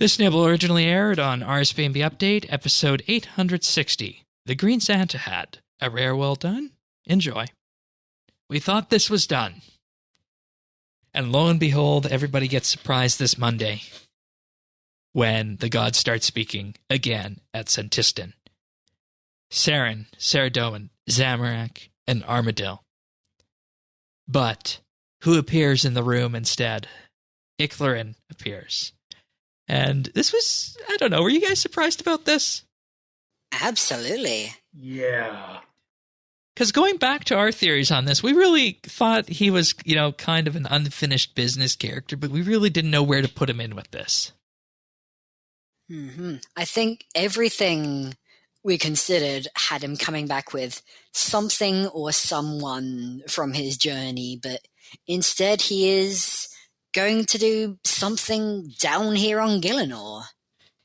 This nibble originally aired on RSBANDB Update, episode 860, The Green Santa Hat. A rare well done? Enjoy. We thought this was done. And lo and behold, everybody gets surprised this Monday when the gods start speaking again at Senntisten. Saren, Saradomin, Zamorak, and Armadil. But who appears in the room instead? Icthlarin appears. And this was, I don't know, were you guys surprised about this? Absolutely. Yeah. Because going back to our theories on this, we really thought he was, kind of an unfinished business character, but we really didn't know where to put him in with this. Mm-hmm. I think everything we considered had him coming back with something or someone from his journey, but instead he is going to do something down here on Gielinor.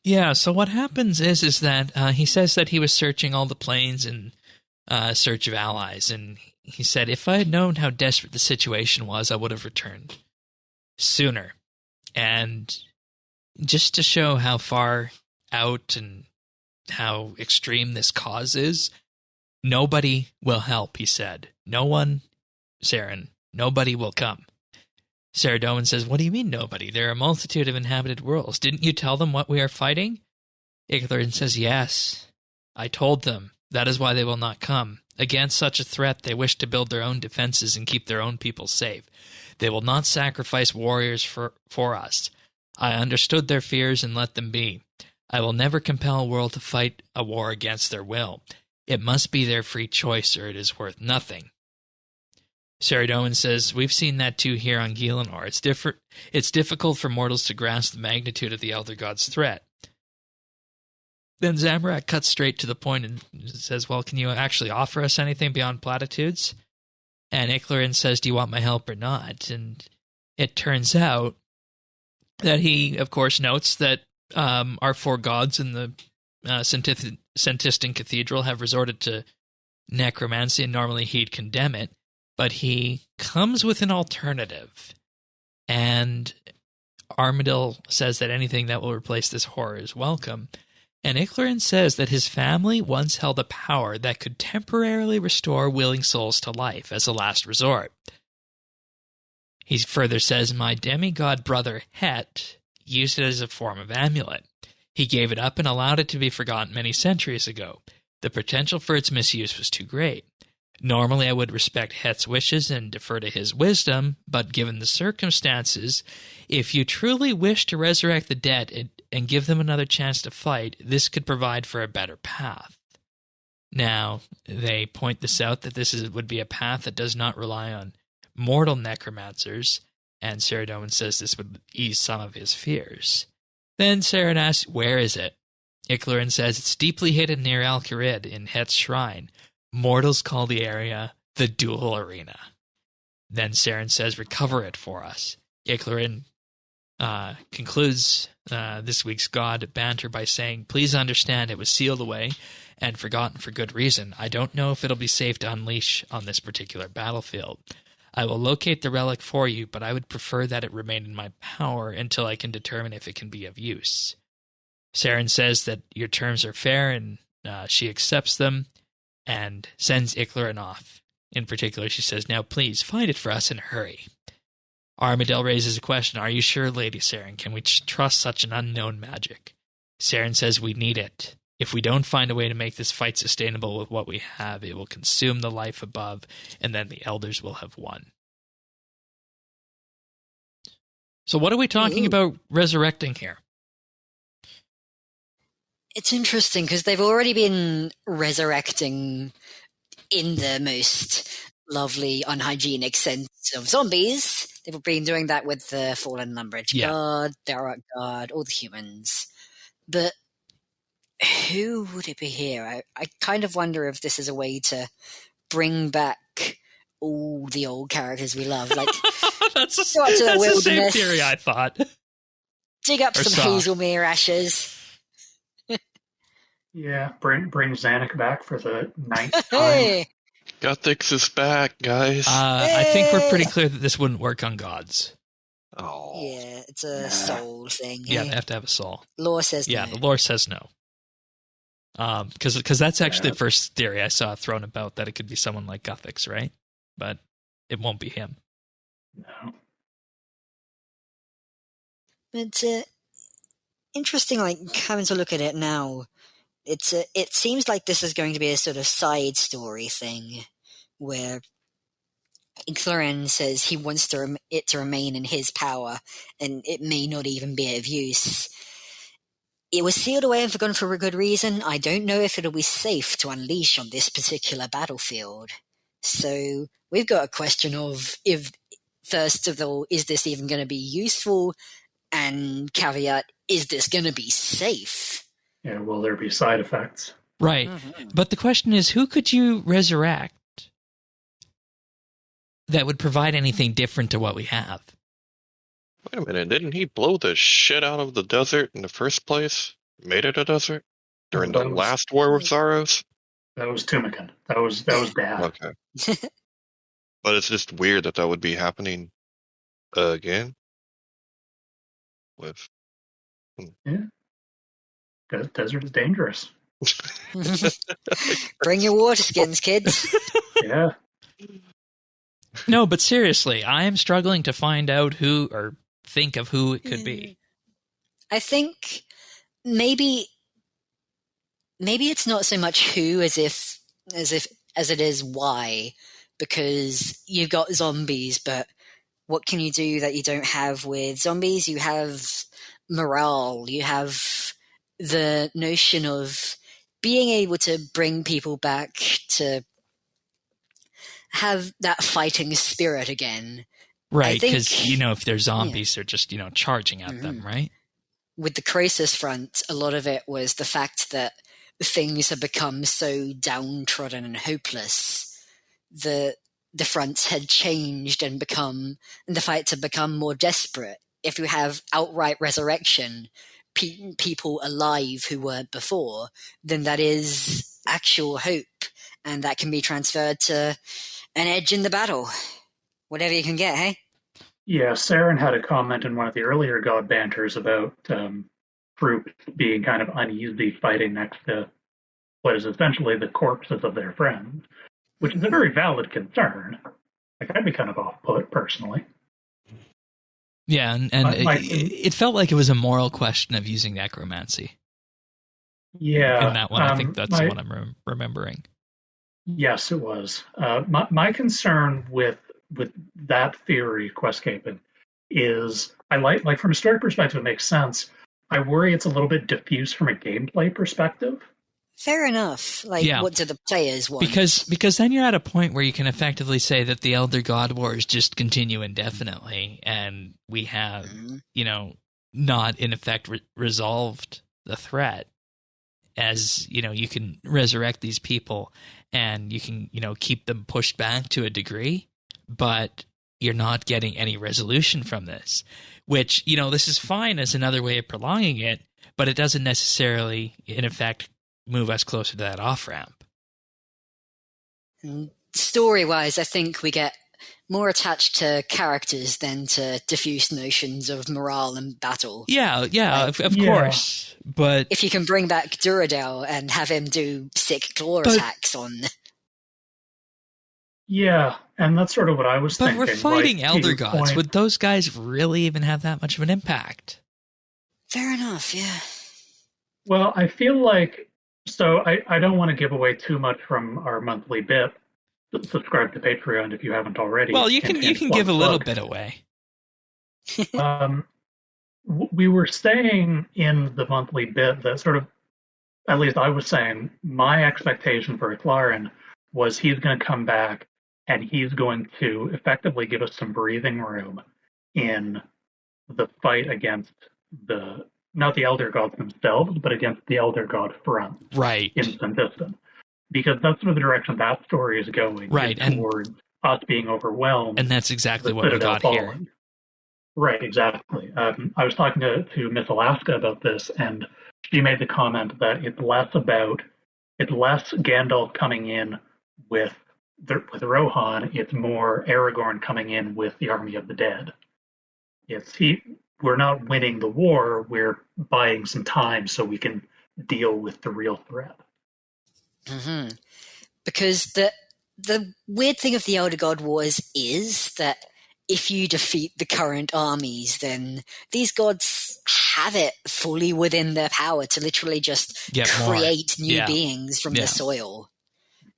Yeah, so what happens is that he says that he was searching all the planes in search of allies, and he said, if I had known how desperate the situation was, I would have returned sooner. And just to show how far out and how extreme this cause is, nobody will help, he said. No one, Saren, nobody will come. Saradomin says, what do you mean nobody? There are a multitude of inhabited worlds. Didn't you tell them what we are fighting? Icthlarin says, yes. I told them. That is why they will not come. Against such a threat, they wish to build their own defenses and keep their own people safe. They will not sacrifice warriors for us. I understood their fears and let them be. I will never compel a world to fight a war against their will. It must be their free choice or it is worth nothing. Saradomin says, we've seen that too here on Gielinor. It's difficult for mortals to grasp the magnitude of the Elder God's threat. Then Zamorak cuts straight to the point and says, well, can you actually offer us anything beyond platitudes? And Icthlarin says, do you want my help or not? And it turns out that he, of course, notes that our four gods in the Senntisten Cathedral have resorted to necromancy, and normally he'd condemn it. But he comes with an alternative, and Armadil says that anything that will replace this horror is welcome, and Icthlarin says that his family once held a power that could temporarily restore willing souls to life as a last resort. He further says, my demigod brother Het used it as a form of amulet. He gave it up and allowed it to be forgotten many centuries ago. The potential for its misuse was too great. Normally, I would respect Het's wishes and defer to his wisdom, but given the circumstances, if you truly wish to resurrect the dead and give them another chance to fight, this could provide for a better path. Now, they point this out that would be a path that does not rely on mortal necromancers, and Saradomin says this would ease some of his fears. Then Saren asks, where is it? Icthlarin says it's deeply hidden near Al-Kharid in Het's shrine. Mortals call the area the Duel Arena. Then Saren says, recover it for us. Icthlarin concludes this week's god banter by saying, please understand it was sealed away and forgotten for good reason. I don't know if it'll be safe to unleash on this particular battlefield. I will locate the relic for you, but I would prefer that it remain in my power until I can determine if it can be of use. Saren says that your terms are fair, and she accepts them and sends Icthlarin off. In particular, she says, now please, find it for us in a hurry. Armadil raises a question, are you sure, Lady Saren? Can we trust such an unknown magic? Saren says we need it. If we don't find a way to make this fight sustainable with what we have, it will consume the life above, and then the elders will have won. So what are we talking about resurrecting here? It's interesting because they've already been resurrecting in the most lovely, unhygienic sense of zombies. They've been doing that with the Fallen Lumbridge God, the Arak God, all the humans. But who would it be here? I kind of wonder if this is a way to bring back all the old characters we love. Like, that's go up to the wilderness, the same theory I thought. Dig up some Hazelmere ashes. Yeah, bring Zanuck back for the ninth time. Hey! Guthix is back, guys. I think we're pretty clear that this wouldn't work on gods. Oh. Yeah, it's a soul thing. Yeah, Hey? they have to have a soul. Lore says Yeah, no. the lore says no. Because that's actually the first theory I saw thrown about, that it could be someone like Guthix, right? But it won't be him. No. But interesting, like, having to look at it now, it seems like this is going to be a sort of side story thing, where Icthlarin says he wants it to remain in his power, and it may not even be of use. It was sealed away and forgotten for a good reason. I don't know if it'll be safe to unleash on this particular battlefield. So we've got a question of, if, first of all, is this even going to be useful? And caveat, is this going to be safe? Yeah, will there be side effects? Right. Mm-hmm. But the question is, who could you resurrect that would provide anything different to what we have? Wait a minute, didn't he blow the shit out of the desert in the first place? Made it a desert? During the last War with Zaros? That was Tumakin. That was bad. Okay. But it's just weird that would be happening again. With Desert is dangerous. Bring your water skins, kids. Yeah. No, but seriously, I am struggling to find out who, or think of who it could be. I think maybe it's not so much who as it is why, because you've got zombies, but what can you do that you don't have with zombies? You have morale. You have the notion of being able to bring people back to have that fighting spirit again. Right, because, if they're zombies, Yeah. they're just, charging at them, right? With the Crisis front, a lot of it was the fact that things have become so downtrodden and hopeless. The fronts had changed and the fights have become more desperate. If you have outright resurrection, people alive who weren't before, then that is actual hope, and that can be transferred to an edge in the battle. Whatever you can get, hey? Yeah, Saren had a comment in one of the earlier God banters about troops being kind of uneasy fighting next to what is essentially the corpses of their friends, which is a very valid concern. Like, I'd be kind of off-put, personally. Yeah, and it felt like it was a moral question of using necromancy. Yeah. In that one, I think that's what I'm remembering. Yes, it was. My concern with that theory, Questscaping, is I like from a story perspective, it makes sense. I worry it's a little bit diffuse from a gameplay perspective. Fair enough. What do the players want? Because then you're at a point where you can effectively say that the Elder God Wars just continue indefinitely, and we have, not in effect resolved the threat. As, you can resurrect these people and you can, keep them pushed back to a degree, but you're not getting any resolution from this, which, this is fine as another way of prolonging it, but it doesn't necessarily, in effect, move us closer to that off-ramp. Story-wise, I think we get more attached to characters than to diffuse notions of morale and battle. Yeah, of course. But if you can bring back Duradel and have him do sick claw attacks on... Yeah, and that's sort of what I was thinking. But we're fighting Elder Gods. Would those guys really even have that much of an impact? Fair enough, yeah. Well, I feel like... So I don't want to give away too much from our monthly bit. Subscribe to Patreon if you haven't already. Well, you can give a little bit away. We were saying in the monthly bit that sort of, at least I was saying, my expectation for Icthlarin was he's going to come back and he's going to effectively give us some breathing room in the fight against not the Elder Gods themselves, but against the Elder God front. Right. In Senntisten. Because that's where the direction that story is going. Right. Towards us being overwhelmed. And that's exactly what we got here. Right, exactly. I was talking to Miss Alaska about this, and she made the comment that it's less Gandalf coming in with Rohan, it's more Aragorn coming in with the army of the dead. we're not winning the war, we're buying some time so we can deal with the real threat. Mm-hmm. Because the weird thing of the Elder God Wars is that if you defeat the current armies, then these gods have it fully within their power to literally just create new beings from the soil.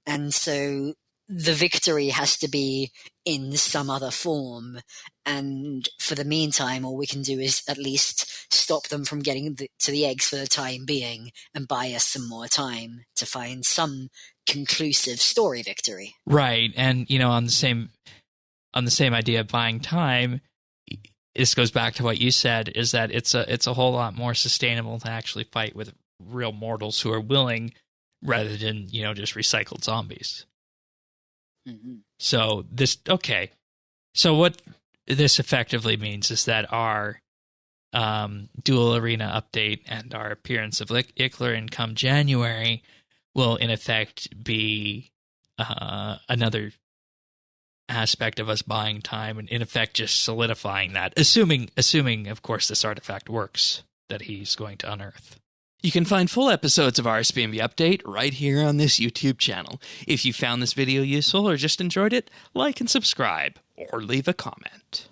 And so the victory has to be in some other form. And for the meantime, all we can do is at least stop them from getting to the eggs for the time being and buy us some more time to find some conclusive story victory. Right. And, on the same idea of buying time, this goes back to what you said, is that it's a whole lot more sustainable to actually fight with real mortals who are willing rather than, just recycled zombies. Mm-hmm. So So what this effectively means is that our dual arena update and our appearance of Icthlarin come January will in effect be another aspect of us buying time and in effect just solidifying that, assuming of course this artifact works that he's going to unearth. You can find full episodes of RSBANDB Update right here on this YouTube channel. If you found this video useful or just enjoyed it, like and subscribe or leave a comment.